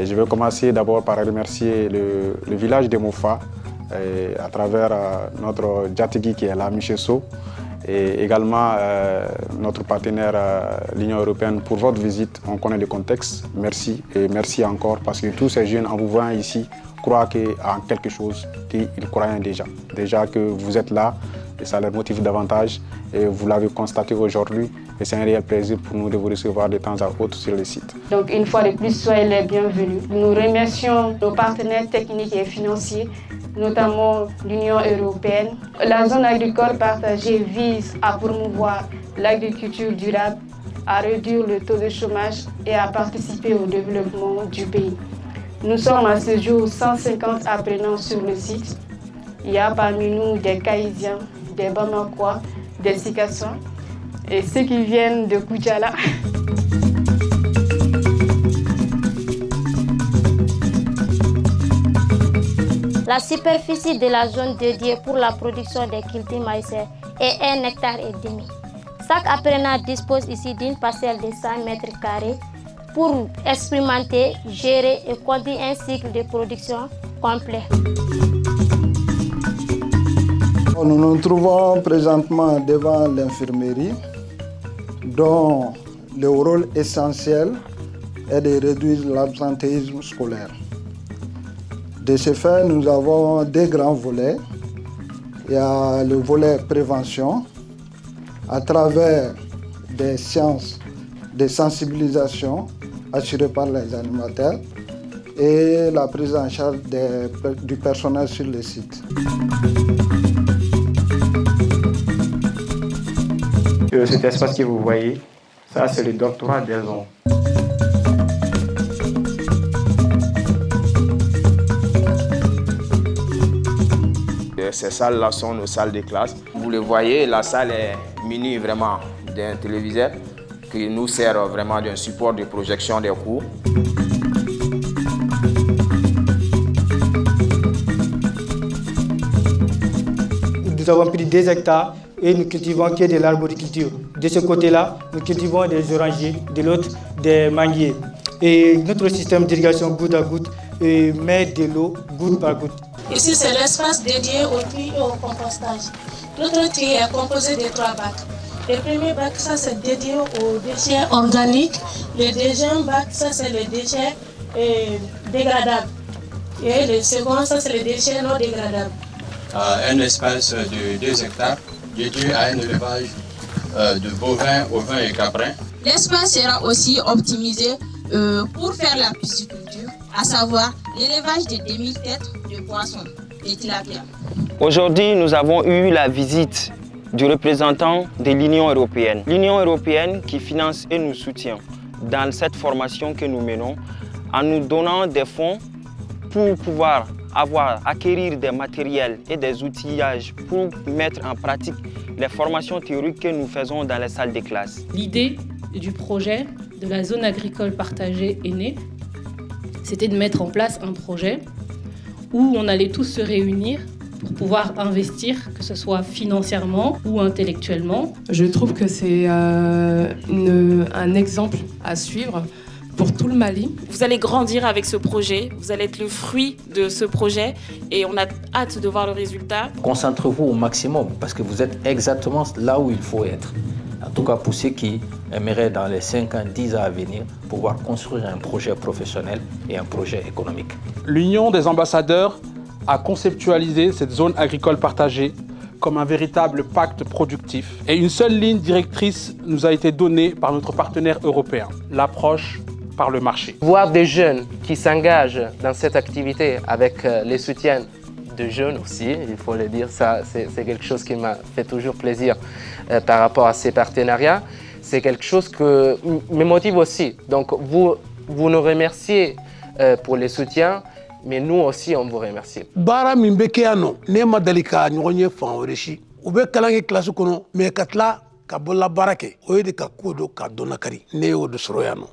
Je vais commencer d'abord par remercier le village de Mofa à travers notre Djatigui qui est là, Michesso, et également notre partenaire l'Union européenne pour votre visite. On connaît le contexte. Merci et merci encore parce que tous ces jeunes en vous voyant ici croient en quelque chose qu'ils croyaient déjà. Déjà que vous êtes là et ça les motive davantage et vous l'avez constaté aujourd'hui et c'est un réel plaisir pour nous de vous recevoir de temps à autre sur le site. Donc une fois de plus, soyez les bienvenus. Nous remercions nos partenaires techniques et financiers, notamment l'Union européenne. La zone agricole partagée vise à promouvoir l'agriculture durable, à réduire le taux de chômage et à participer au développement du pays. Nous sommes à ce jour 150 apprenants sur le site. Il y a parmi nous des Caïsiens, des Bamakois, des Sikassans et ceux qui viennent de Koudjala. La superficie de la zone dédiée pour la production des cultures maïsées est 1,5 hectare. Chaque apprenant dispose ici d'une parcelle de 100 mètres carrés pour expérimenter, gérer et conduire un cycle de production complet. Nous nous trouvons présentement devant l'infirmerie dont le rôle essentiel est de réduire l'absentéisme scolaire. De ce fait, nous avons deux grands volets. Il y a le volet prévention à travers des séances de sensibilisation assurées par les animateurs et la prise en charge du personnel sur le site. Cet espace que vous voyez, ça c'est le doctorat des hommes. Ces salles-là sont nos salles de classe. Vous le voyez, la salle est munie vraiment d'un téléviseur qui nous sert vraiment d'un support de projection des cours. Nous avons pris 2 hectares et nous cultivons que de l'arboriculture. De ce côté-là, nous cultivons des orangers, de l'autre des manguiers. Et notre système d'irrigation goutte à goutte met de l'eau goutte par goutte. Ici, c'est l'espace dédié au tri et au compostage. Notre tri est composé de 3 bacs. Le premier bac, ça c'est dédié aux déchets organiques. Le deuxième bac, ça c'est les déchets dégradables. Et le second, ça c'est les déchets non dégradables. Un espace de 2 hectares dédié à un élevage de bovins, ovins et caprins. L'espace sera aussi optimisé pour faire la pisciculture, à savoir l'élevage de 2000 têtes de poissons, de tilapia. Aujourd'hui, nous avons eu la visite du représentant de l'Union européenne. L'Union européenne qui finance et nous soutient dans cette formation que nous menons en nous donnant des fonds pour pouvoir acquérir des matériels et des outillages pour mettre en pratique les formations théoriques que nous faisons dans les salles de classe. L'idée du projet de la zone agricole partagée est née. C'était de mettre en place un projet où on allait tous se réunir pour pouvoir investir, que ce soit financièrement ou intellectuellement. Je trouve que c'est un exemple à suivre pour tout le Mali. Vous allez grandir avec ce projet, vous allez être le fruit de ce projet et on a hâte de voir le résultat. Concentrez-vous au maximum parce que vous êtes exactement là où il faut être. En tout cas pour ceux qui aimeraient dans les 5 ans, 10 ans à venir pouvoir construire un projet professionnel et un projet économique. L'Union des ambassadeurs a conceptualisé cette zone agricole partagée comme un véritable pacte productif. Et une seule ligne directrice nous a été donnée par notre partenaire européen, l'approche par le marché. Voir des jeunes qui s'engagent dans cette activité avec les soutiens de jeunes aussi, il faut le dire, ça c'est quelque chose qui m'a fait toujours plaisir par rapport à ces partenariats. C'est quelque chose qui me motive aussi. Donc vous nous remerciez pour les soutiens, mais nous aussi on vous remercie. Bara min be keyano ne ma dalika ɲɔgɔn fan wɛrɛ si u bɛ kalan kɛ classe kɔnɔ mais ka tila ka bolola baara kɛ o ye de ka ko do ka dɔnna kari ne y'o de sɔrɔ yan nɔ.